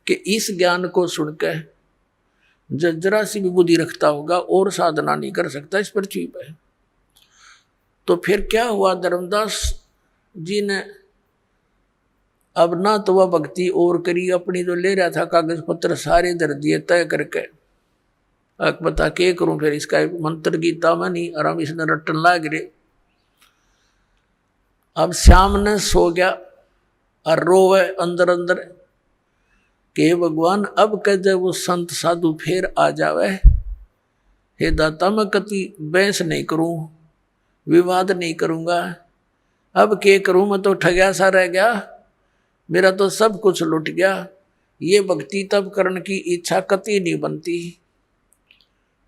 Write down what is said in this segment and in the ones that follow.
कि इस ज्ञान को सुनकर जरा सी भी बुद्धि रखता होगा और साधना नहीं कर सकता इस पृथ्वी पर। तो फिर क्या हुआ, धर्मदास जी ने अब ना तो वह भक्ति और करी, अपनी जो ले रहा था कागज पत्र सारे धर दिए तय करके। अब बता के करूं फिर, इसका मंत्र गीता में नहीं, आराम इसने रटन लाग रहे। अब श्याम ने सो गया और रोवे अंदर अंदर कि भगवान अब कदे वो संत साधु फिर आ जावे, हे दाता मैं कति बहस नहीं करूं, विवाद नहीं करूंगा, अब क्या करूं, मैं तो ठगया सा रह गया, मेरा तो सब कुछ लुट गया। ये भक्ति तब करने की इच्छा कति नहीं बनती।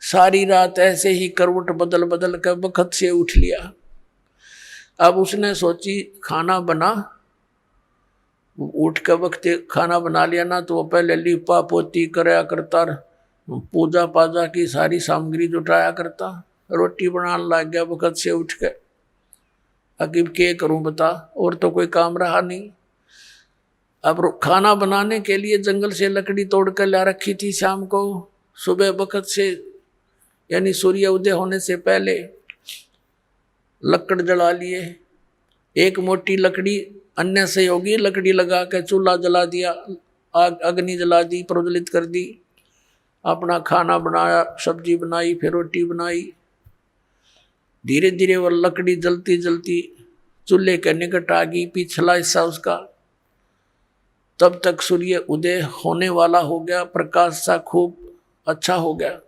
सारी रात ऐसे ही करवट बदल बदल कर बखत से उठ लिया। अब उसने सोची खाना बना, उठ के वक्त खाना बना लिया ना तो वो पहले लिपा पोती कराया करता, पूजा पाजा की सारी सामग्री जुटाया करता, रोटी बनाने लग गया वक्त से उठ के। अकीब क्या करूं बता, और तो कोई काम रहा नहीं। अब खाना बनाने के लिए जंगल से लकड़ी तोड़ कर ला रखी थी शाम को, सुबह वक्त से यानी सूर्य उदय होने से पहले लकड़ जला लिए। एक मोटी लकड़ी अन्य सहयोगी लकड़ी लगा कर चूल्हा जला दिया, आग अग्नि जला दी, प्रज्वलित कर दी, अपना खाना बनाया, सब्जी बनाई, फिर रोटी बनाई। धीरे धीरे वह लकड़ी जलती जलती चूल्हे के निकट आ गई, पिछला हिस्सा उसका। तब तक सूर्य उदय होने वाला हो गया, प्रकाश सा खूब अच्छा हो गया।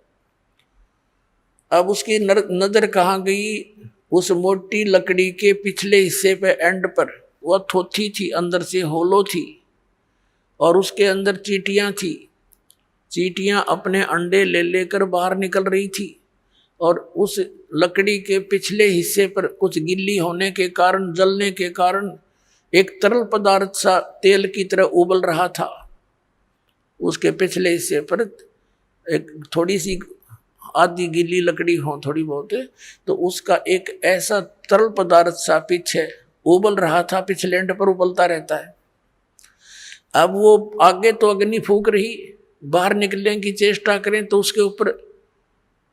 अब उसकी नजर कहाँ गई, उस मोटी लकड़ी के पिछले हिस्से पे एंड पर वह थोथी थी, अंदर से होलो थी और उसके अंदर चींटियां थी। चींटियां अपने अंडे ले लेकर बाहर निकल रही थी और उस लकड़ी के पिछले हिस्से पर कुछ गिल्ली होने के कारण, जलने के कारण एक तरल पदार्थ सा तेल की तरह उबल रहा था। उसके पिछले हिस्से पर एक थोड़ी सी आधी गीली लकड़ी हो थोड़ी बहुत, तो उसका एक ऐसा तरल पदार्थ सा पीछे उबल रहा था, पिछले एंड पर उबलता रहता है। अब वो आगे तो अग्नि फूंक रही, बाहर निकलने की चेष्टा करें तो उसके ऊपर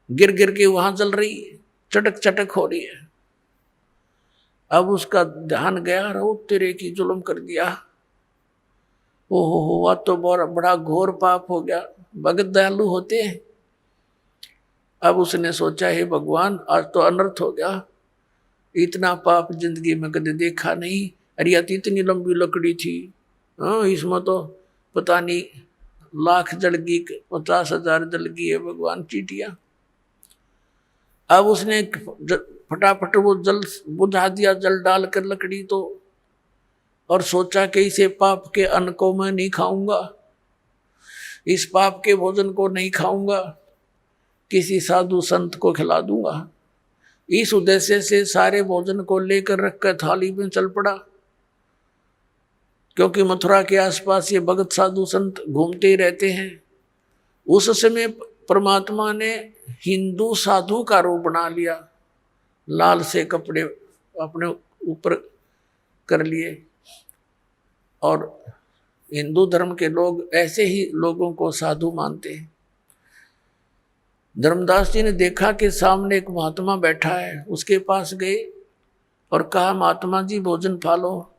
गिर गिर के वहां जल रही, चटक चटक हो रही है। अब उसका ध्यान गया, रो तेरे की जुल्म कर दिया, ओहो हुआ तो बड़ा घोर पाप हो गया। भगत दयालु होते हैं। अब उसने सोचा हे भगवान आज तो अनर्थ हो गया, इतना पाप जिंदगी में कभी देखा नहीं। अरे यार इतनी लंबी लकड़ी थी, हाँ इसमें तो पता नहीं लाख जल गई, 50,000 जल गई है भगवान चीटियां। अब उसने फटाफट वो जल बुझा दिया, जल डालकर लकड़ी तो, और सोचा कि इसे पाप के अन्न को मैं नहीं खाऊंगा, इस पाप के भोजन को नहीं खाऊंगा, किसी साधु संत को खिला दूंगा। इस उद्देश्य से सारे भोजन को लेकर रखकर थाली में चल पड़ा, क्योंकि मथुरा के आसपास ये भगत साधु संत घूमते ही रहते हैं। उस समय परमात्मा ने हिंदू साधु का रूप बना लिया, लाल से कपड़े अपने ऊपर कर लिए, और हिंदू धर्म के लोग ऐसे ही लोगों को साधु मानते हैं। धर्मदास जी ने देखा कि सामने एक महात्मा बैठा है, उसके पास गए और कहा महात्मा जी भोजन खा लो।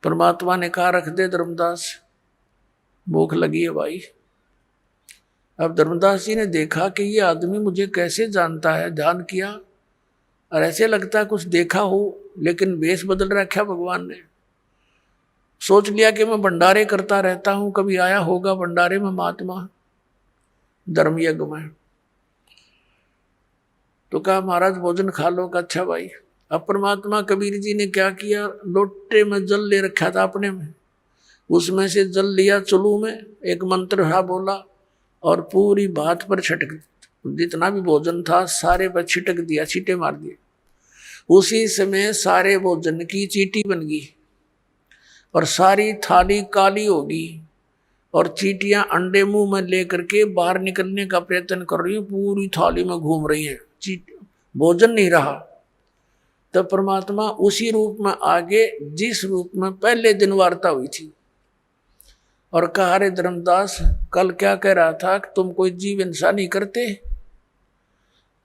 परमात्मा ने कहा रख दे धर्मदास, भूख लगी है भाई। अब धर्मदास जी ने देखा कि ये आदमी मुझे कैसे जानता है, ध्यान किया और ऐसे लगता है कुछ देखा हो, लेकिन वेश बदल रखा भगवान ने। सोच लिया कि मैं भंडारे करता रहता हूं, कभी आया होगा भंडारे में महात्मा धर्म यज्ञ में। तो कहा महाराज भोजन खा लो। का अच्छा भाई। अब परमात्मा कबीर जी ने क्या किया, लोटे में जल ले रखा था अपने में, उसमें से जल लिया चुलू में, एक मंत्र हा बोला और पूरी बात पर छटक, जितना भी भोजन था सारे पर छिटक दिया, छींटे मार दिए। उसी समय सारे भोजन की चींटी बन गई और सारी थाली काली होगी और चींटियां अंडे मुंह में लेकर के बाहर निकलने का प्रयत्न कर रही हैं, पूरी थाली में घूम रही हैं, भोजन नहीं रहा। तब परमात्मा उसी रूप में आगे जिस रूप में पहले दिन वार्ता हुई थी, और कहा, अरे धर्मदास, कल क्या कह रहा था कि तुम कोई जीव हिंसा नहीं करते,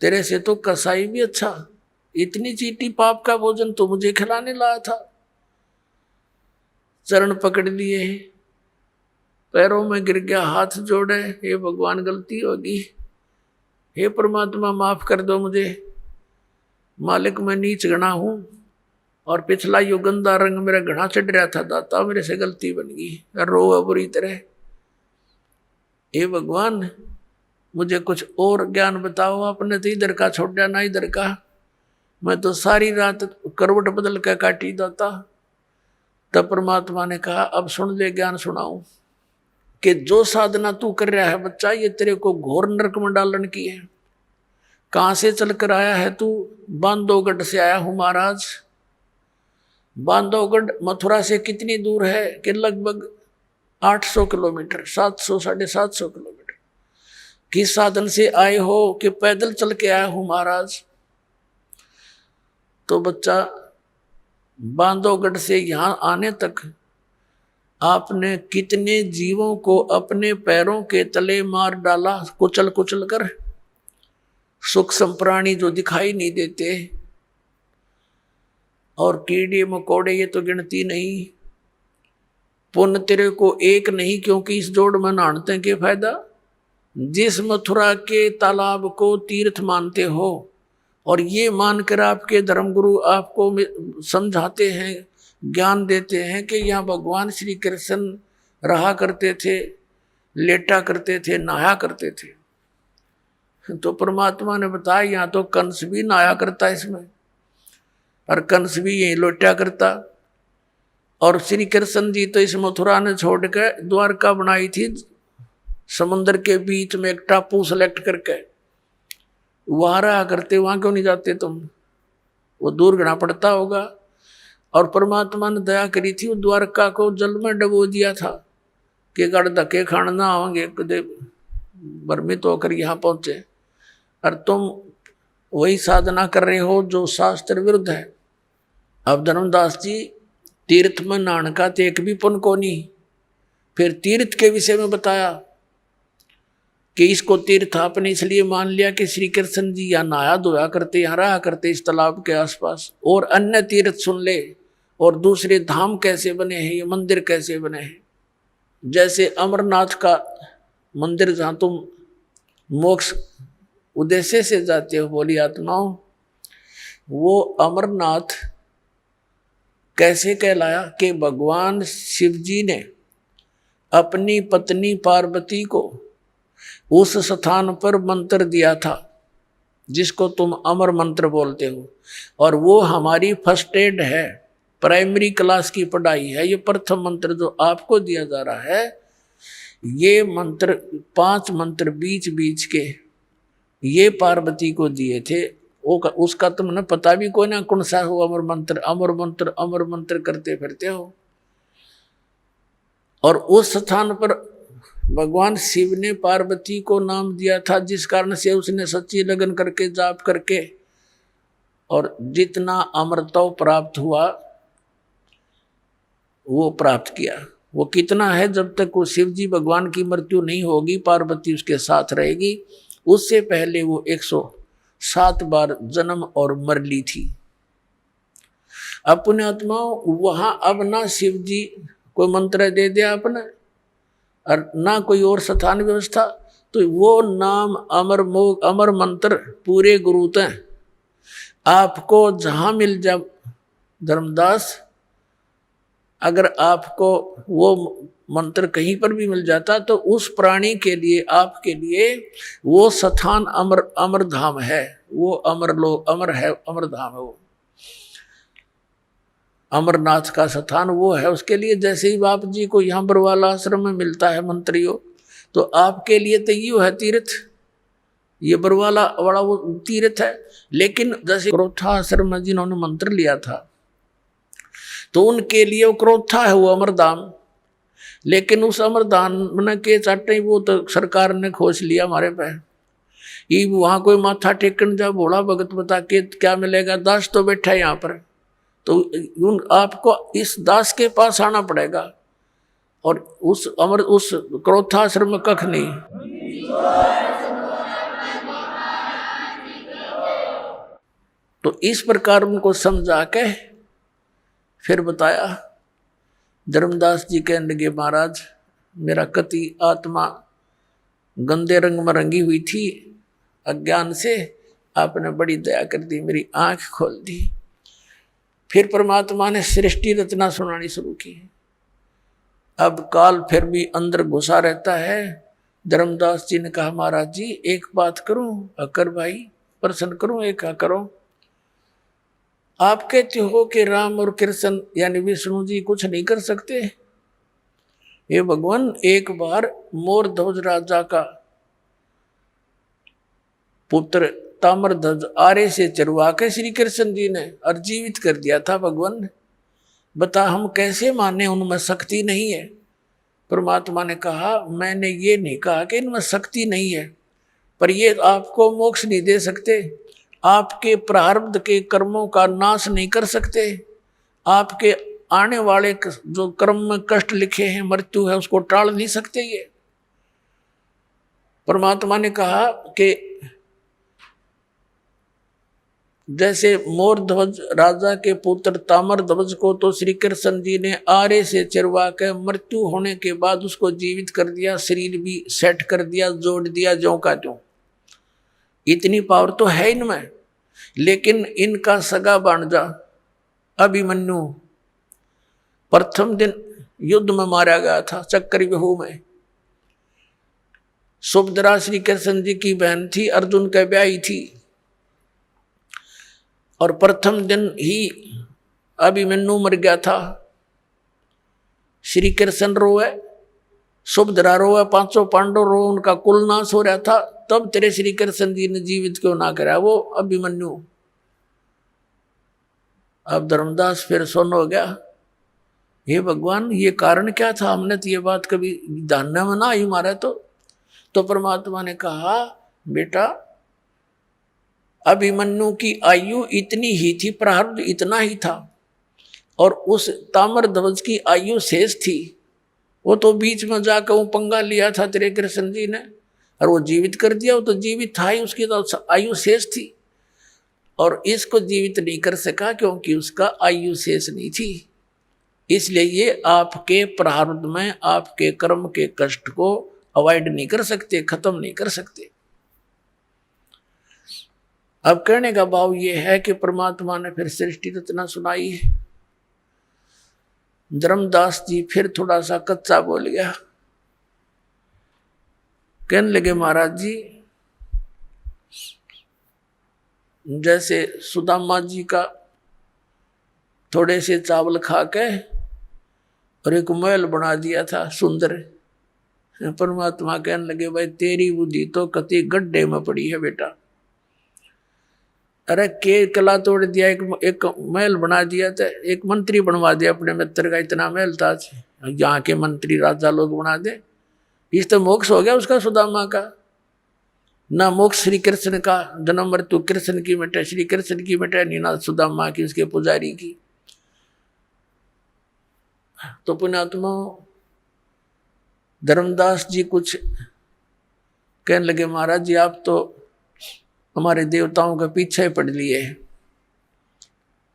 तेरे से तो कसाई भी अच्छा, इतनी चीटी पाप का भोजन तो मुझे खिलाने लाया था। चरण पकड़ लिए, पैरों में गिर गया, हाथ जोड़े, हे भगवान गलती होगी, हे परमात्मा माफ कर दो मुझे, मालिक मैं नीच गणा हूं, और पिछला यो गंदा रंग मेरा घना चढ़ रहा था, दाता मेरे से गलती बन गई, रो बुरी तरह, हे भगवान मुझे कुछ और ज्ञान बताओ, आपने तो इधर का छोड़ा ना इधर का, मैं तो सारी रात करवट बदल कर काटी दाता। तब परमात्मा ने कहा, अब सुन ले, ज्ञान सुनाऊं कि जो साधना तू कर रहा है बच्चा, ये तेरे को घोर नरक में डालन की है। कहां से चल कर आया है तू? बांधवगढ़ से आया हूं महाराज। बांधवगढ़ मथुरा से कितनी दूर है? कि लगभग 800 किलोमीटर, 700 750 किलोमीटर। किस साधन से आए हो? कि पैदल चल के आया हूं महाराज। तो बच्चा, बांधवगढ़ से यहां आने तक आपने कितने जीवों को अपने पैरों के तले मार डाला, कुचल कुचल कर। सूक्ष्म प्राणी जो दिखाई नहीं देते, और कीड़े मकोड़े ये तो गिनती नहीं। पुण्य तेरे को एक नहीं, क्योंकि इस जोड़ में नहाते के फायदा। जिस मथुरा के तालाब को तीर्थ मानते हो, और ये मानकर आपके धर्मगुरु आपको समझाते हैं, ज्ञान देते हैं कि यहाँ भगवान श्री कृष्ण रहा करते थे, लेटा करते थे, नहाया करते थे, तो परमात्मा ने बताया यहाँ तो कंस भी नहाया करता इसमें, और कंस भी यही लेटा करता। और श्री कृष्ण जी तो इस मथुरा ने छोड़कर द्वारका बनाई थी, समुद्र के बीच में एक टापू सेलेक्ट करके, वहां रहा करते। वहां क्यों नहीं जाते तुम? वो दूर घना पड़ता होगा। और परमात्मा ने दया करी थी, द्वारका को जल में डबो दिया था कि गड़ धक्के खाना ना होंगे, भ्रमित होकर यहाँ पहुंचे। और तुम वही साधना कर रहे हो जो शास्त्र विरुद्ध है। अब धर्मदास जी, तीर्थ में नहाने का तो एक भी पुण्य को नहीं। फिर तीर्थ के विषय में बताया कि इसको तीर्थ आपने इसलिए मान लिया कि श्री कृष्ण जी यहाँ नहाया धोया करते, यहाँ रहा करते इस तालाब के आसपास। और अन्य तीर्थ सुन ले, और दूसरे धाम कैसे बने हैं, ये मंदिर कैसे बने हैं। जैसे अमरनाथ का मंदिर, जहाँ तुम मोक्ष उद्देश्य से जाते हो बोली आत्माओं, वो अमरनाथ कैसे कहलाया? कि भगवान शिव जी ने अपनी पत्नी पार्वती को उस स्थान पर मंत्र दिया था जिसको तुम अमर मंत्र बोलते हो, और वो हमारी फर्स्ट एड है, प्राइमरी क्लास की पढ़ाई है। ये प्रथम मंत्र जो आपको दिया जा रहा है, ये मंत्र 5 मंत्र बीच बीच के ये पार्वती को दिए थे। उसका तुमने पता भी कोई ना कौन सा हो, अमर मंत्र अमर मंत्र अमर मंत्र करते फिरते हो। और उस स्थान पर भगवान शिव ने पार्वती को नाम दिया था, जिस कारण से उसने सच्ची लगन करके जाप करके और जितना अमरत्व प्राप्त हुआ वो प्राप्त किया। वो कितना है? जब तक वो शिव जी भगवान की मृत्यु नहीं होगी, पार्वती उसके साथ रहेगी, उससे पहले वो 107 बार जन्म और मर ली थी। अपने आत्माओं, वहां अब ना शिव जी कोई मंत्र दे दिया आपने, और ना कोई और स्थान व्यवस्था, तो वो नाम अमर मंत्र पूरे गुरु तय आपको जहां मिल जा। धर्मदास, अगर आपको वो मंत्र कहीं पर भी मिल जाता तो उस प्राणी के लिए, आपके लिए वो स्थान अमर धाम है, वो अमर लोक अमर है, अमर धाम है वो अमरनाथ का स्थान वो है उसके लिए। जैसे ही बाप जी को यहाँ बरवाला आश्रम में मिलता है मंत्रियों, तो आपके लिए तो ये है तीर्थ, ये बरवाला वाला वो तीर्थ है। लेकिन जैसे क्रोथा आश्रम में जिन्होंने मंत्र लिया था, तो उनके लिए वो क्रोथा है, वो अमरधाम। लेकिन उस अमरधाम के चाटे वो तो सरकार ने खोज लिया हमारे पे। ये वहाँ कोई माथा टेकन जा भोला भगत बता के क्या मिलेगा? दास तो बैठा है यहाँ पर, तो आपको इस दास के पास आना पड़ेगा। और उस क्रोधाश्रम में कख नहीं। तो इस प्रकार उनको समझा के फिर बताया। धर्मदास जी कहने लगे महाराज मेरा कति आत्मा गंदे रंग में रंगी हुई थी अज्ञान से, आपने बड़ी दया कर दी, मेरी आंख खोल दी। फिर परमात्मा ने सृष्टि रचना सुनानी शुरू की। अब काल फिर भी अंदर घुसा रहता है। धर्मदास जी ने कहा महाराज जी एक बात करूं, अकर भाई प्रश्न करूं, एक करो। आप कहते हो कि राम और कृष्ण यानी विष्णु जी कुछ नहीं कर सकते। ये भगवान एक बार मोर ध्वज राजा का पुत्र ताम्रध्वज आरे से चरवा के श्री कृष्ण जी ने और जीवित कर दिया था भगवान। बता हम कैसे माने उनमें शक्ति नहीं है। परमात्मा ने कहा मैंने ये नहीं कहा कि इनमें शक्ति नहीं है, पर ये आपको मोक्ष नहीं दे सकते, आपके प्रारब्ध के कर्मों का नाश नहीं कर सकते, आपके आने वाले जो कर्म में कष्ट लिखे हैं मृत्यु है उसको टाल नहीं सकते। ये परमात्मा ने कहा कि जैसे मोर ध्वज राजा के पुत्र ताम्र ध्वज को तो श्री कृष्ण जी ने आरे से चिरवा के मृत्यु होने के बाद उसको जीवित कर दिया, शरीर भी सेट कर दिया, जोड़ दिया ज्यों का त्यों। इतनी पावर तो है इनमें। लेकिन इनका सगा भांजा अभिमन्यु प्रथम दिन युद्ध में मारा गया था चक्रव्यूह में। सुभद्रा श्री कृष्ण जी की बहन थी, अर्जुन का ब्याही थी, और प्रथम दिन ही अभिमन्यु मर गया था। श्री कृष्ण रोए, सुभद्रा रोए, पांचों पांडव रोए, उनका कुल नाश हो रहा था। तब तेरे श्री कृष्ण जी ने जीवित क्यों ना करा वो अभिमन्यु। अब धर्मदास फिर सुन हो गया, हे भगवान ये कारण क्या था, हमने तो ये बात कभी ध्यान में ना आई मारा। तो परमात्मा ने कहा बेटा अभिमन्यु की आयु इतनी ही थी, प्रारब्ध इतना ही था, और उस ताम्रध्वज की आयु शेष थी। वो तो बीच में जाकर वो पंगा लिया था तेरे कृष्ण जी ने और वो जीवित कर दिया। वो तो जीवित था ही, उसकी तो आयु शेष थी, और इसको जीवित नहीं कर सका क्योंकि उसका आयु शेष नहीं थी। इसलिए ये आपके प्रारब्ध में आपके कर्म के कष्ट को अवॉइड नहीं कर सकते, खत्म नहीं कर सकते। अब कहने का भाव ये है कि परमात्मा ने फिर सृष्टि रचना सुनाई है। धर्मदास जी फिर थोड़ा सा कच्चा बोल गया, कहने लगे महाराज जी जैसे सुदामा जी का थोड़े से चावल खा के और एक महल बना दिया था सुंदर। परमात्मा कहने लगे भाई तेरी बुद्धि तो कति गड्ढे में पड़ी है बेटा। अरे के कला तोड़ दिया, एक महल बना दिया था, एक मंत्री बनवा दिया अपने मित्र का, इतना महल था यहाँ के मंत्री राजा लोग बना दे। इस तो मोक्ष हो गया उसका सुदामा का। ना मोक्ष श्री कृष्ण का, जन्म मृत्यु कृष्ण की मिटे, श्री कृष्ण की मिटे नहीं, ना सुदामा की उसके पुजारी की। तो पुण्यात्मा धर्मदास जी कुछ कहने लगे महाराज जी आप तो हमारे देवताओं के पीछे पड़ लिए।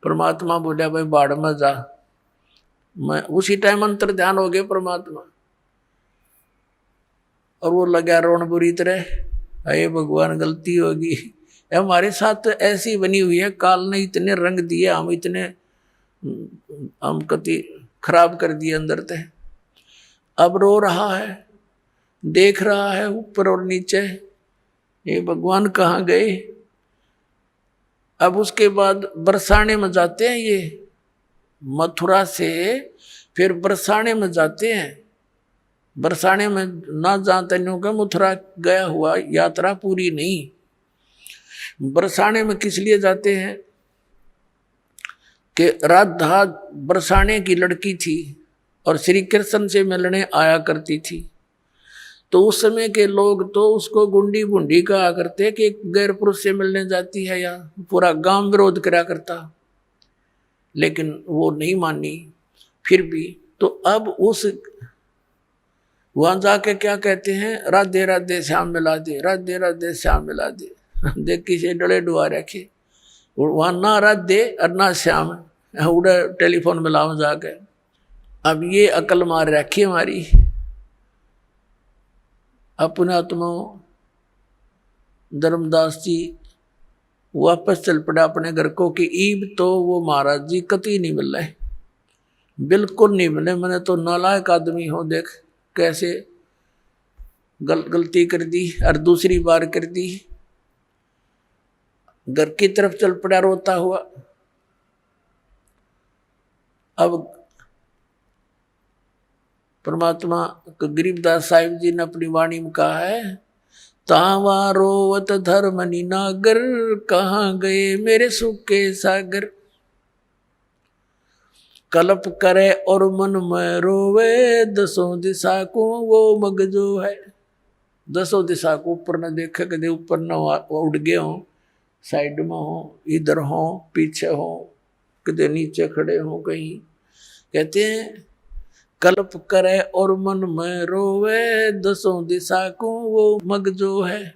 परमात्मा बोला भाई बाढ़ में जा। मैं उसी टाइम अंतर ध्यान हो गए परमात्मा, और वो लगा रोन बुरी तरह, अरे भगवान गलती होगी, हमारे साथ तो ऐसी बनी हुई है, काल ने इतने रंग दिए, हम कति खराब कर दिए अंदर ते। अब रो रहा है, देख रहा है ऊपर और नीचे, ये भगवान कहाँ गए। अब उसके बाद बरसाने में जाते हैं, ये मथुरा से फिर बरसाने में जाते हैं। बरसाने में ना जानते नहीं होगा, मथुरा गया हुआ यात्रा पूरी नहीं। बरसाने में किस लिए जाते हैं कि राधा बरसाने की लड़की थी और श्री कृष्ण से मिलने आया करती थी। तो उस समय के लोग तो उसको गुंडी बुंडी कहा करते कि गैर पुरुष से मिलने जाती है, या पूरा गांव विरोध करा करता, लेकिन वो नहीं मानी फिर भी। तो अब उस वहां जाके क्या कहते हैं, राधे राधे श्याम मिला दे, राधे राधे श्याम मिला दे। देख किसे डले डुआ रखे, वहां ना राधे और ना श्याम, उड़े टेलीफोन मिलाओ जाके। अब ये अकल मार रखी हमारी अपने आत्मा। धर्मदास जी वापस चल पड़ा अपने घर को कि ईब तो वो महाराज जी कतई नहीं मिल रहे, बिल्कुल नहीं मिले। मैंने तो नालायक आदमी हो, देख कैसे गलती कर दी और दूसरी बार कर दी। घर की तरफ चल पड़ा रोता हुआ। अब परमात्मा गरीबदास साहिब जी ने अपनी वाणी में कहा है, तावा रोवत धर्मनि नागर, कहाँ गए मेरे सुख के सागर। कल्प करे और मन में रोवे, दसों दिशा को वो मग जो है। दसों दिशा को ऊपर न देखे, कदे ऊपर न उड़ गए हो, साइड में हो, इधर हो, पीछे हो, कदे नीचे खड़े हो कहीं। कहते हैं कल्प करे और मन में रोवे, दसों दिशा को वो मग जो है।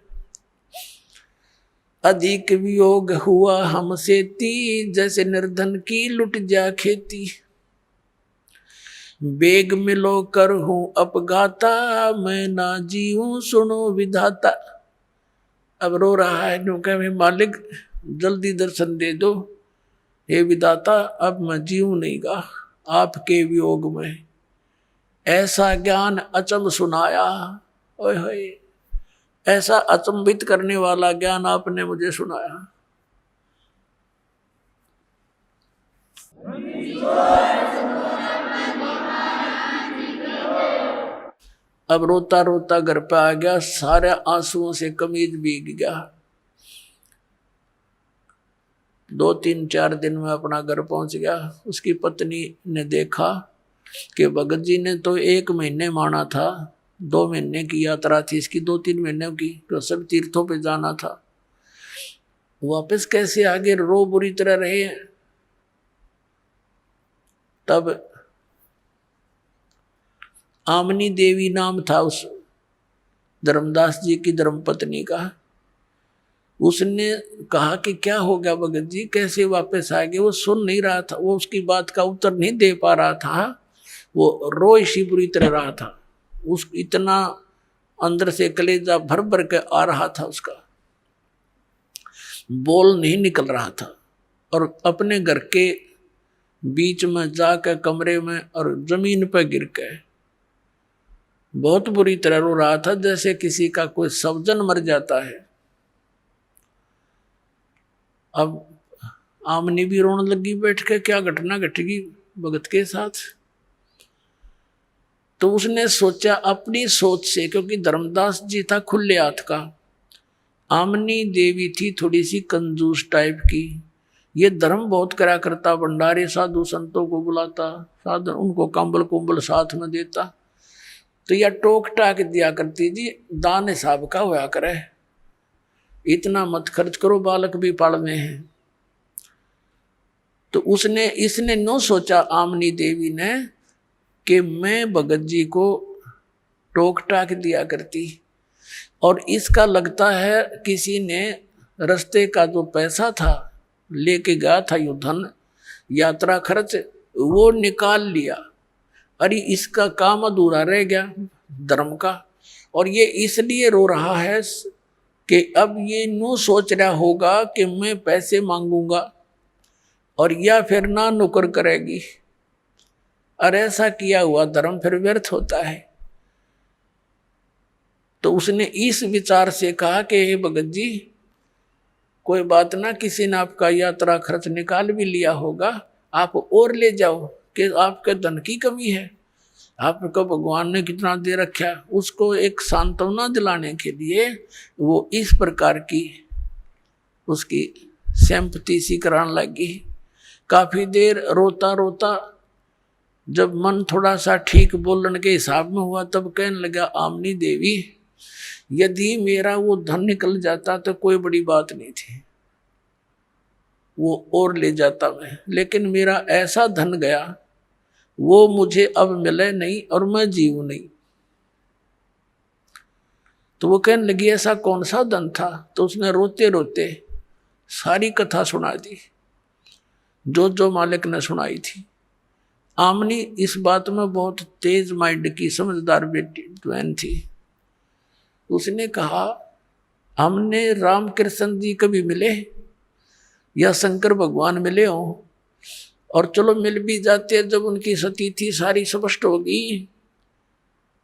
अधिक वियोग हुआ हमसे ती, जैसे निर्धन की लुट जा खेती। बेग मिलो कर हूं अपघाता, मैं ना जीऊं सुनो विधाता। अब रो रहा है क्योंकि मालिक जल्दी दर्शन दे दो, हे विधाता अब मैं जीऊं नहीं गा आपके वियोग में। ऐसा ज्ञान अचंभ सुनाया, ओए होए, ऐसा अचंभित करने वाला ज्ञान आपने मुझे सुनाया। अब रोता रोता घर पे आ गया, सारे आंसुओं से कमीज भीग गया। 2-3-4 दिन में अपना घर पहुंच गया। उसकी पत्नी ने देखा कि भगत जी ने तो 1 महीने माना था, 2 महीने की यात्रा थी इसकी, 2-3 महीने की, तो सब तीर्थों पे जाना था, वापस कैसे आगे, रो बुरी तरह रहे। तब आमनी देवी नाम था उस धर्मदास जी की धर्मपत्नी का। उसने कहा कि क्या हो गया भगत जी, कैसे वापस आ गए। वो सुन नहीं रहा था, वो उसकी बात का उत्तर नहीं दे पा रहा था, वो रोई सी बुरी तरह रहा था। उस इतना अंदर से कलेजा भर भर के आ रहा था, उसका बोल नहीं निकल रहा था। और अपने घर के बीच में जाकर कमरे में और जमीन पर गिर के बहुत बुरी तरह रो रहा था, जैसे किसी का कोई स्वजन मर जाता है। अब आमनी भी रोने लगी बैठ के, क्या घटना घटेगी भगत के साथ। तो उसने सोचा अपनी सोच से, क्योंकि धर्मदास जी था खुले हाथ का, आमनी देवी थी थोड़ी सी कंजूस टाइप की। ये धर्म बहुत करा करता, भंडारे साधु संतों को बुलाता, साधु उनको कंबल कुंबल साथ में देता, तो यह टोक टाक दिया करती जी, दान हिसाब का होया करे, इतना मत खर्च करो, बालक भी पालने हैं। तो इसने नो सोचा आमनी देवी ने कि मैं भगत जी को टोक टाक दिया करती, और इसका लगता है किसी ने रास्ते का जो पैसा था लेके गया था, यो धन यात्रा खर्च, वो निकाल लिया। अरे इसका काम अधूरा रह गया धर्म का। और ये इसलिए रो रहा है कि अब ये नो सोच रहा होगा कि मैं पैसे मांगूंगा और या फिर ना नुकर करेगी। और ऐसा किया हुआ धर्म फिर व्यर्थ होता है। तो उसने इस विचार से कहा कि हे भगत जी, कोई बात ना, किसी ने आपका यात्रा खर्च निकाल भी लिया होगा, आप और ले जाओ, कि आपके धन की कमी है, आपको भगवान ने कितना दे रखा। उसको एक सांत्वना दिलाने के लिए वो इस प्रकार की उसकी सैंपति सी कराने लगी। काफी देर रोता रोता जब मन थोड़ा सा ठीक बोलने के हिसाब में हुआ, तब कहने लगा, आमनी देवी, यदि मेरा वो धन निकल जाता तो कोई बड़ी बात नहीं थी, वो और ले जाता मैं, लेकिन मेरा ऐसा धन गया, वो मुझे अब मिले नहीं और मैं जीऊं नहीं। तो वो कहने लगी ऐसा कौन सा धन था? तो उसने रोते रोते सारी कथा सुना दी जो मालिक ने सुनाई थी। आमनी इस बात में बहुत तेज माइंड की समझदार बेटी बहन थी। उसने कहा हमने राम कृष्ण जी कभी मिले या शंकर भगवान मिले हो, और चलो मिल भी जाते जब उनकी सती थी सारी स्पष्ट होगी।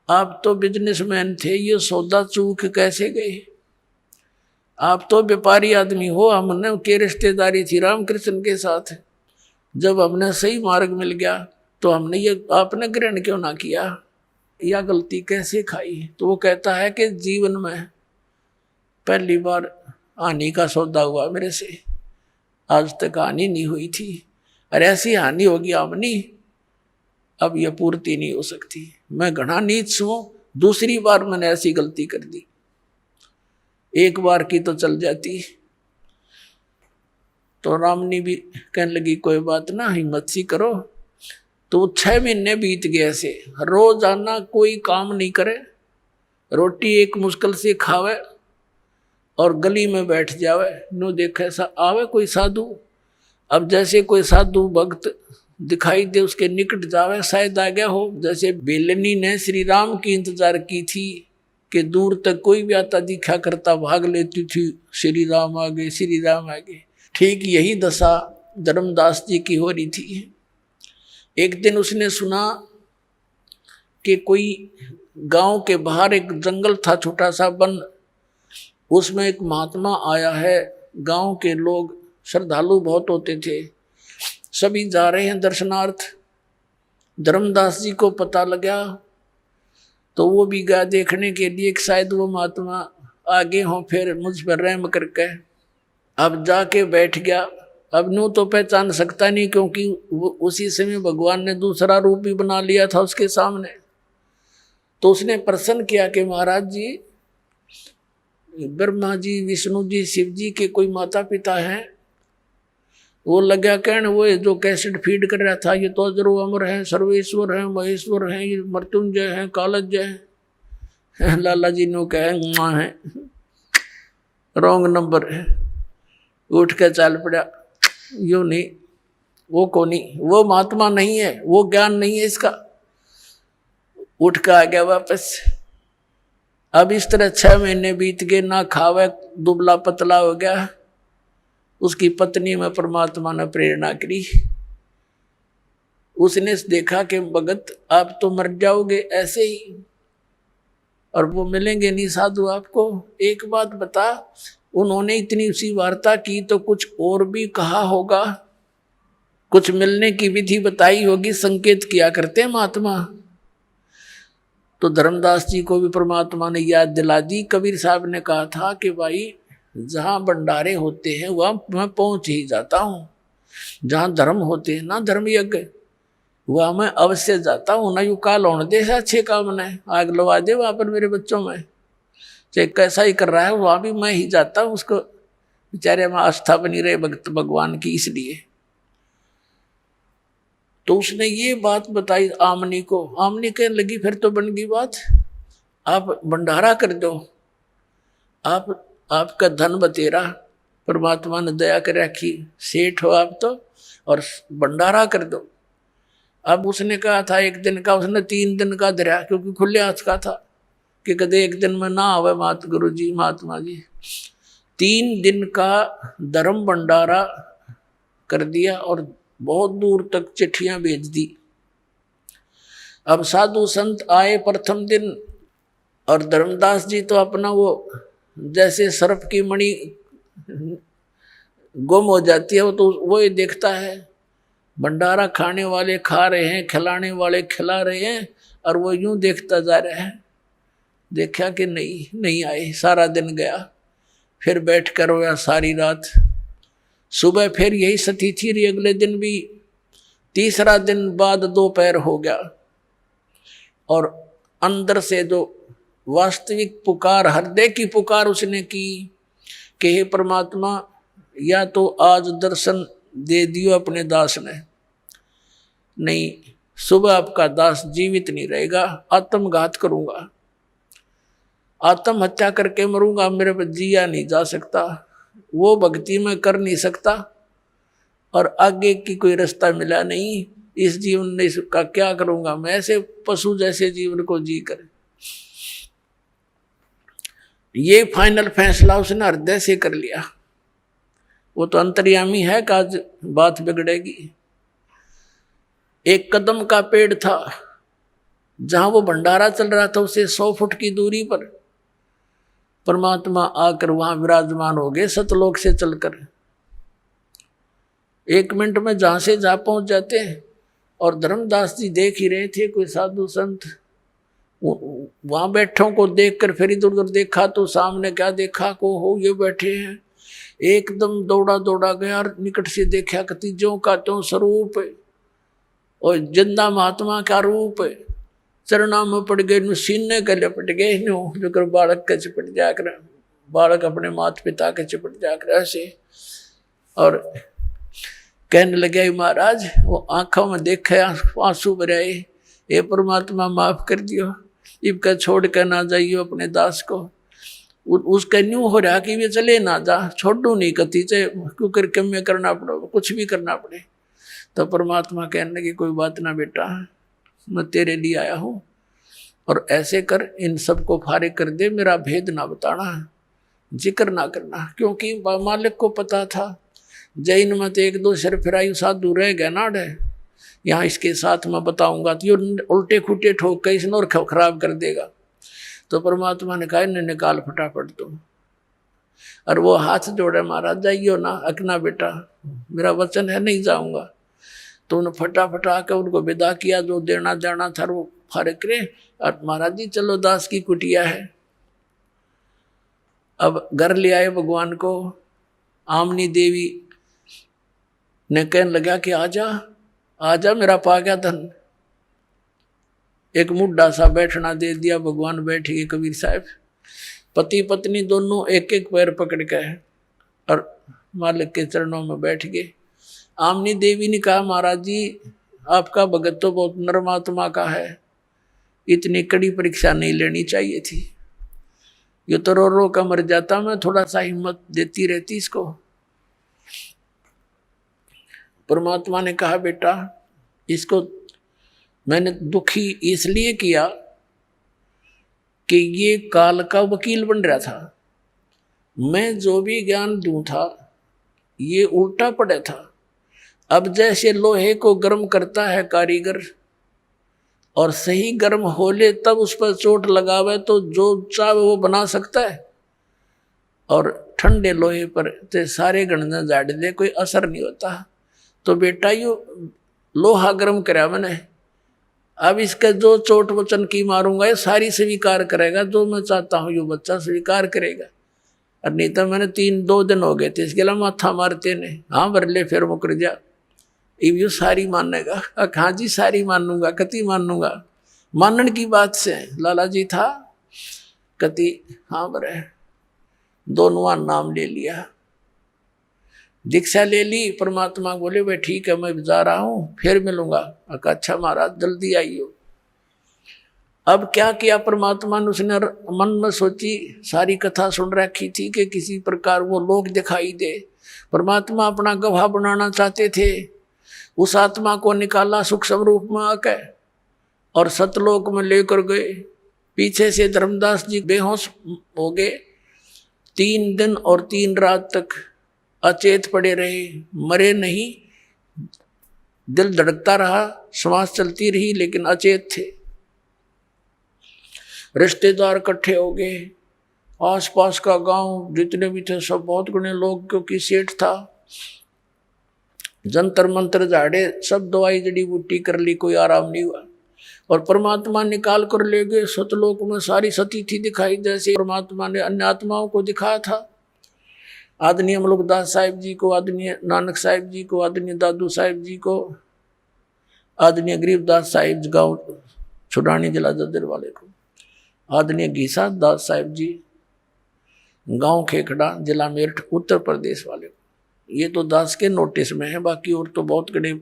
आप तो बिजनेसमैन थे, ये सौदा चूक कैसे गए? आप तो व्यापारी आदमी हो, हमने के रिश्तेदारी थी रामकृष्ण के साथ। जब हमने सही मार्ग मिल गया तो हमने ये आपने ग्रहण क्यों ना किया? या गलती कैसे खाई? तो वो कहता है कि जीवन में पहली बार हानि का सौदा हुआ मेरे से, आज तक हानि नहीं हुई थी, और ऐसी हानि होगी आमनी अब यह पूर्ति नहीं हो सकती। मैं घना नीच हूं, दूसरी बार मैंने ऐसी गलती कर दी, एक बार की तो चल जाती। तो रामनी भी कहने लगी कोई बात ना, हिम्मत सी करो। तो 6 महीने बीत गए ऐसे, रोजाना कोई काम नहीं करे, रोटी एक मुश्किल से खावे और गली में बैठ जावे, नो देखे ऐसा आवे कोई साधु। अब जैसे कोई साधु भक्त दिखाई दे उसके निकट जावे, शायद आ गया हो। जैसे बेलनी ने श्री राम की इंतजार की थी कि दूर तक कोई भी आता दिखा करता भाग लेती थी, श्री राम आ गए, श्री राम आ गए। ठीक यही दशा धर्मदास जी की हो रही थी। एक दिन उसने सुना कि कोई गांव के बाहर एक जंगल था, छोटा सा वन, उसमें एक महात्मा आया है। गांव के लोग श्रद्धालु बहुत होते थे, सभी जा रहे हैं दर्शनार्थ। धर्मदास जी को पता लगा तो वो भी गया देखने के लिए कि शायद वो महात्मा आगे हों, फिर मुझ पर रहम करके। अब जाके बैठ गया। अब नू तो पहचान सकता नहीं, क्योंकि उसी समय भगवान ने दूसरा रूप भी बना लिया था उसके सामने। तो उसने प्रश्न किया कि महाराज जी, ब्रह्मा जी, विष्णु जी, शिव जी के कोई माता पिता हैं? वो लगा कहने वो जो कैसेट फीड कर रहा था, ये तो अजरो अमर है, सर्वेश्वर है, महेश्वर है, ये मृत्युंजय है, कालजय है। लाला जी नो कहे है, रॉन्ग नंबर है। उठ के चल पड़ा, यो नहीं, वो को नहीं, वो महात्मा नहीं है, वो ज्ञान नहीं है इसका। उठ के आ गया वापस। अब इस तरह 6 महीने बीत गए, ना खावे, दुबला पतला हो गया। उसकी पत्नी में परमात्मा ने प्रेरणा करी। उसने देखा कि भगत आप तो मर जाओगे ऐसे ही, और वो मिलेंगे नहीं साधु आपको। एक बात बता, उन्होंने इतनी सी वार्ता की तो कुछ और भी कहा होगा, कुछ मिलने की विधि बताई होगी, संकेत किया करते महात्मा। तो धर्मदास जी को भी परमात्मा ने याद दिला दी। कबीर साहब ने कहा था कि भाई जहाँ भंडारे होते हैं वहाँ मैं पहुँच ही जाता हूँ, जहाँ धर्म होते हैं ना, धर्म यज्ञ, वहाँ मैं अवश्य जाता हूँ। ना यू काल होने दे अच्छे काम ने, आग लगा दे वहाँ पर मेरे बच्चों में, चाहे कैसा ही कर रहा है वहाँ भी मैं ही जाता हूँ। उसको बेचारे में आस्था बनी रहे भक्त भगवान की, इसलिए। तो उसने ये बात बताई आमनी को। आमनी कहने लगी फिर तो बन गई बात, आप भंडारा कर दो, आपका धन बतेरा, परमात्मा ने दया कर रखी, सेठ हो आप तो, और भंडारा कर दो। अब उसने कहा था 1 दिन का, उसने 3 दिन का धरा, क्योंकि खुले हाथ का था कि कदे 1 दिन में ना आवे मात गुरु जी, महात्मा जी। 3 दिन का धर्म भंडारा कर दिया और बहुत दूर तक चिट्ठियां भेज दी। अब साधु संत आए प्रथम दिन, और धर्मदास जी तो अपना वो जैसे सर्प की मणि गुम हो जाती है, वो तो वो ही देखता है। भंडारा खाने वाले खा रहे हैं, खिलाने वाले खिला रहे हैं, और वो यूं देखता जा रहा है। देखा कि नहीं आए, सारा दिन गया। फिर बैठ कर रोया सारी रात। सुबह फिर यही सती थी रही, अगले दिन भी। तीसरा दिन बाद दोपहर हो गया, और अंदर से जो वास्तविक पुकार, हृदय की पुकार उसने की कि हे परमात्मा, या तो आज दर्शन दे दियो अपने दास ने, नहीं सुबह आपका दास जीवित नहीं रहेगा, आत्मघात करूंगा। आत्महत्या करके मरूंगा, मेरे पर जिया नहीं जा सकता, वो भक्ति में कर नहीं सकता, और आगे की कोई रास्ता मिला नहीं, इस जीवन में इसका क्या करूंगा मैं, ऐसे पशु जैसे जीवन को जी कर। ये फाइनल फैसला उसने हृदय से कर लिया। वो तो अंतर्यामी है कि आज बात बिगड़ेगी। एक कदम का पेड़ था, जहां वो भंडारा चल रहा था उसे 100 फुट की दूरी पर परमात्मा आकर वहां विराजमान हो गए सतलोक से चलकर। 1 मिनट में जहां से जहां पहुंच जाते हैं। और धर्मदास जी देख ही रहे थे, कोई साधु संत वहां बैठों को देखकर फिर इधर उधर देखा तो सामने क्या देखा, को हो ये बैठे हैं। एकदम दौड़ा दौड़ा गया और निकट से देखा कि तीजों का त्यों स्वरूप है और जिंदा महात्मा का रूप है। चरणा में पड़ गए, सीने के लिपट गए, जो कर बालक के चिपट जाकर, बालक अपने माता पिता के चिपट जाकर ऐसे, और कहने लगे महाराज, वो आंखों में देखे आंसू भराए, ये परमात्मा माफ कर दियो, इनका छोड़ कर ना जाइयो अपने दास को। उसका न्यू हो रहा कि वे चले ना जा, छोड़ू नहीं कती, चाहे क्यों कर कम करना पड़ो, कुछ भी करना पड़े। तो परमात्मा कहने लगे कोई बात ना बेटा, मैं तेरे लिए आया हूँ, और ऐसे कर इन सबको फारिग कर दे, मेरा भेद ना बताना, जिक्र ना करना। क्योंकि मालिक को पता था जैन मत 1-2 सिर फिराई साधु रह गया ना डे, यहाँ इसके साथ मैं बताऊंगा तो ये उल्टे खुटे ठोक के इसने और खराब कर देगा। तो परमात्मा ने कहा इन्हें निकाल फटाफट तुम। और वो हाथ जोड़े, महाराज जाइयो ना, अकना बेटा मेरा वचन है नहीं जाऊंगा। तो उन्हें फटाफट आकर उनको विदा किया, जो देना जाना था वो फारिग करे। और महाराज जी चलो दास की कुटिया है। अब घर ले आए भगवान को। आमनी देवी ने कहने लगा कि आजा आजा मेरा पा गया धन। एक मुड्ढा सा बैठना दे दिया, भगवान बैठ गए कबीर साहब। पति पत्नी दोनों एक एक पैर पकड़ के और मालिक के चरणों में बैठ गए। आमनी देवी ने कहा महाराज जी आपका भगत तो बहुत नरमात्मा का है, इतनी कड़ी परीक्षा नहीं लेनी चाहिए थी, ये तो रो का मर जाता, मैं थोड़ा सा हिम्मत देती रहती इसको। परमात्मा ने कहा बेटा इसको मैंने दुखी इसलिए किया कि ये काल का वकील बन रहा था, मैं जो भी ज्ञान दूं था ये उल्टा पड़े था। अब जैसे लोहे को गर्म करता है कारीगर और सही गर्म हो ले तब उस पर चोट लगावे तो जो चाहे वो बना सकता है, और ठंडे लोहे पर ते सारे गणना झाड़ दे कोई असर नहीं होता। तो बेटा यू लोहा गर्म कराया मैंने, अब इसका जो चोट वचन की मारूंगा ये सारी स्वीकार करेगा, जो मैं चाहता हूँ ये बच्चा स्वीकार करेगा। और नहीं तो मैंने 2 दिन हो गए थे इसके लिए माथा मारते ने, हाँ भर ले फिर मुकर जा, अब यू सारी मानेगा। हाँ जी सारी मानूंगा, कति मानूंगा, मानन की बात से लाला जी था कति, हाँ बरे दोनों नाम ले लिया, दीक्षा ले ली। परमात्मा बोले भाई ठीक है मैं जा रहा हूँ फिर मिलूंगा। अच्छा महाराज जल्दी आइयो। अब क्या किया परमात्मा ने, उसने मन में सोची, सारी कथा सुन रखी थी कि किसी प्रकार वो लोक दिखाई दे। परमात्मा अपना गवाह बनाना चाहते थे। उस आत्मा को निकाला सुख स्वरूप में आके और सतलोक में लेकर गए। पीछे से धर्मदास जी बेहोश हो गए। 3 दिन और 3 रात तक अचेत पड़े रहे, मरे नहीं, दिल धड़कता रहा, श्वास चलती रही लेकिन अचेत थे। रिश्तेदार इकट्ठे हो गए, आसपास का गांव जितने भी थे सब बहुत गुणे लोग, क्योंकि सेठ था। जंतर मंत्र झाड़े, सब दवाई जड़ी बूटी कर ली, कोई आराम नहीं हुआ। और परमात्मा निकाल कर ले गए सतलोक में। सारी सती थी दिखाई, जैसे परमात्मा ने अन्य आत्माओं को दिखाया था। आदरणीय मलुकदास साहिब जी को, आदरणीय नानक साहिब जी को, आदरणीय दादू साहिब जी को, आदरणीय गरीबदास साहिब गाँव छुड़ानी जिला जद्दर वाले को, आदरणीय घीसा दास साहिब जी गांव खेखड़ा जिला मेरठ उत्तर प्रदेश वाले को। ये तो दास के नोटिस में है, बाकी और तो बहुत बड़े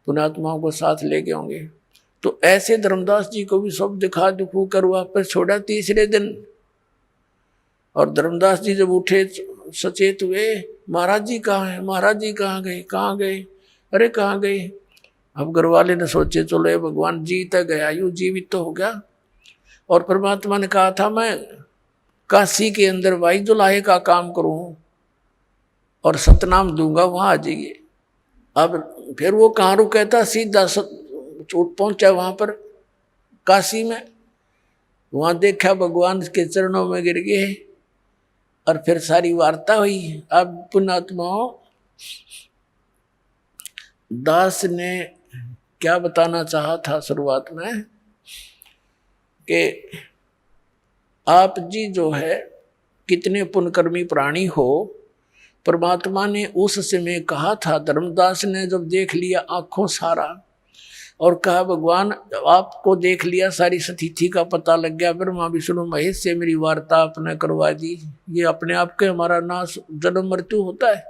पुण्यात्माओं को साथ ले गए होंगे। तो ऐसे धर्मदास जी को भी सब दिखा दुखू कर वापस छोड़ा। तीसरे दिन और धर्मदास जी जब उठे सचेत हुए, महाराज जी कहाँ हैं, महाराज जी कहाँ गए, कहाँ गए, अरे कहाँ गए। अब घर वाले ने सोचे चलो ये भगवान जीता गया, यूं जीवित तो हो गया। और परमात्मा ने कहा था मैं काशी के अंदर भाई जुलाहे का काम करूं और सतनाम दूंगा, वहां आ जाइए। अब फिर वो कहाँ रुका था, सीधा पहुंचा वहां पर काशी में। वहां देखा भगवान के चरणों में गिर गए और फिर सारी वार्ता हुई। अब पुण्यात्माओं, दास ने क्या बताना चाहा था शुरुआत में कि आप जी जो है कितने पुण्यकर्मी प्राणी हो। परमात्मा ने उस समय कहा था, धर्मदास ने जब देख लिया आंखों सारा और कहा भगवान आपको देख लिया, सारी स्थिति का पता लग गया, ब्रह्मा विष्णु महेश से मेरी वार्ता आपने करवा दी, ये अपने आप के हमारा नाश जन्म मृत्यु होता है।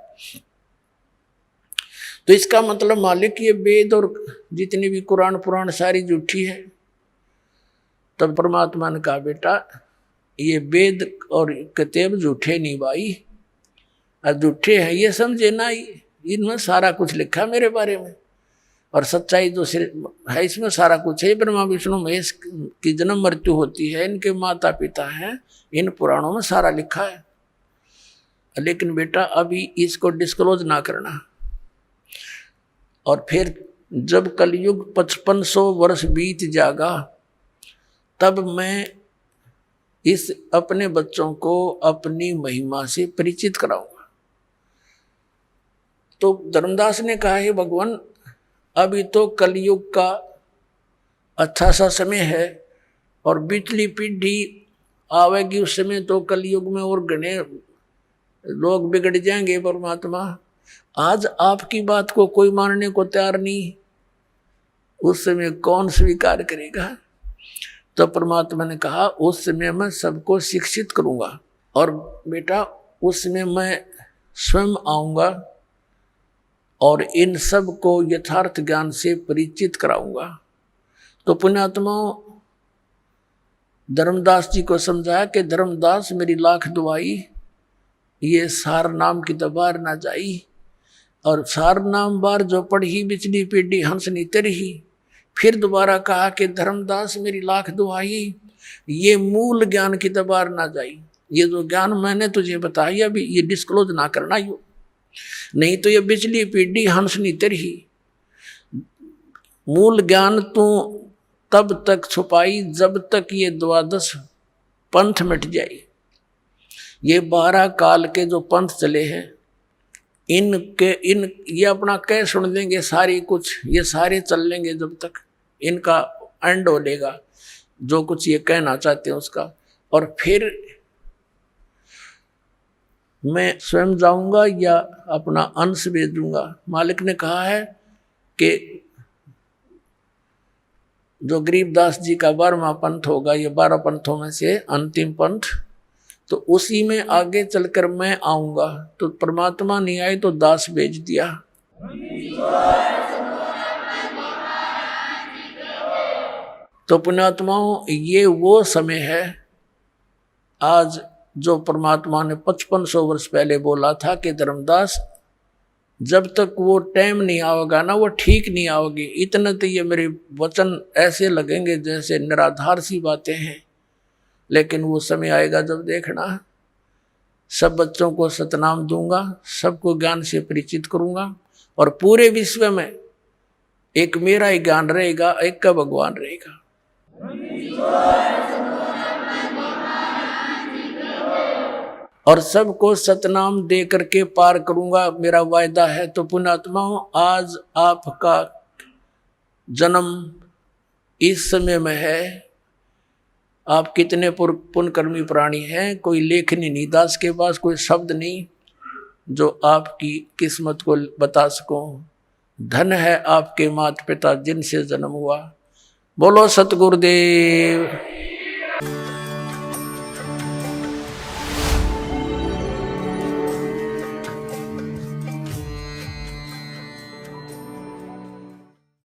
तो इसका मतलब मालिक ये वेद और जितनी भी कुरान पुराण सारी झूठी है। तब परमात्मा ने कहा बेटा ये वेद और किताब झूठे नहीं भाई, झूठे हैं ये समझे ना, इनमें सारा कुछ लिखा है मेरे बारे में और सच्चाई जो है इसमें सारा कुछ है। ब्रह्मा विष्णु महेश की जन्म मृत्यु होती है, इनके माता पिता हैं, इन पुराणों में सारा लिखा है। लेकिन बेटा अभी इसको डिस्क्लोज ना करना। और फिर जब कलयुग 5500 वर्ष बीत जाएगा तब मैं इस अपने बच्चों को अपनी महिमा से परिचित कराऊंगा। तो धर्मदास ने कहा है भगवान अभी तो कलयुग का अच्छा सा समय है और पिछली पीढ़ी आवेगी उस समय तो कलयुग में और घने लोग बिगड़ जाएंगे। परमात्मा आज आपकी बात को कोई मानने को तैयार नहीं, उस समय कौन स्वीकार करेगा। तो परमात्मा ने कहा उस समय मैं सबको शिक्षित करूंगा और बेटा उस समय मैं स्वयं आऊंगा और इन सब को यथार्थ ज्ञान से परिचित कराऊंगा। तो पुण्यात्माओं धर्मदास जी को समझाया कि धर्मदास मेरी लाख दुआई, ये सार नाम की दबार ना जाई। और सार नाम बार जो पढ़ी बिचली पीढ़ी हंस नीतर ही। फिर दोबारा कहा कि धर्मदास मेरी लाख दुआई, ये मूल ज्ञान की दबार ना जाई। ये जो ज्ञान मैंने तुझे बताया अभी ये डिस्क्लोज ना करना, यू नहीं तो ये बिचली पीढ़ी हंस नीतर ही। मूल ज्ञान तू तब तक छुपाई जब तक ये 12 पंथ मिट जाए। ये 12 काल के जो पंथ चले हैं इन ये अपना कह सुन लेंगे सारी कुछ, ये सारे चल लेंगे जब तक इनका एंड हो लेगा जो कुछ ये कहना चाहते हैं उसका। और फिर मैं स्वयं जाऊंगा या अपना अंश भेज दूंगा। मालिक ने कहा है कि जो गरीबदास जी का 12वां पंथ होगा, ये 12 पंथों में से अंतिम पंथ, तो उसी में आगे चलकर मैं आऊंगा। तो परमात्मा नहीं आए तो दास भेज दिया। तो पुण्यात्माओं ये वो समय है आज जो परमात्मा ने 5500 वर्ष पहले बोला था कि धर्मदास जब तक वो टाइम नहीं आएगा ना वो ठीक नहीं आओगे। इतना तो ये मेरे वचन ऐसे लगेंगे जैसे निराधार सी बातें हैं, लेकिन वो समय आएगा जब देखना सब बच्चों को सतनाम दूंगा, सबको ज्ञान से परिचित करूंगा और पूरे विश्व में एक मेरा ही ज्ञान रहेगा, एक का भगवान रहेगा। और सबको सतनाम दे करके पार करूंगा, मेरा वायदा है। तो पुण्यात्माओं आज आपका जन्म इस समय में है। आप कितने पुण्यकर्मी प्राणी हैं, कोई लेखनी नहीं दास के पास, कोई शब्द नहीं जो आपकी किस्मत को बता सकूं। धन है आपके माता पिता जिनसे जन्म हुआ। बोलो सतगुरुदेव।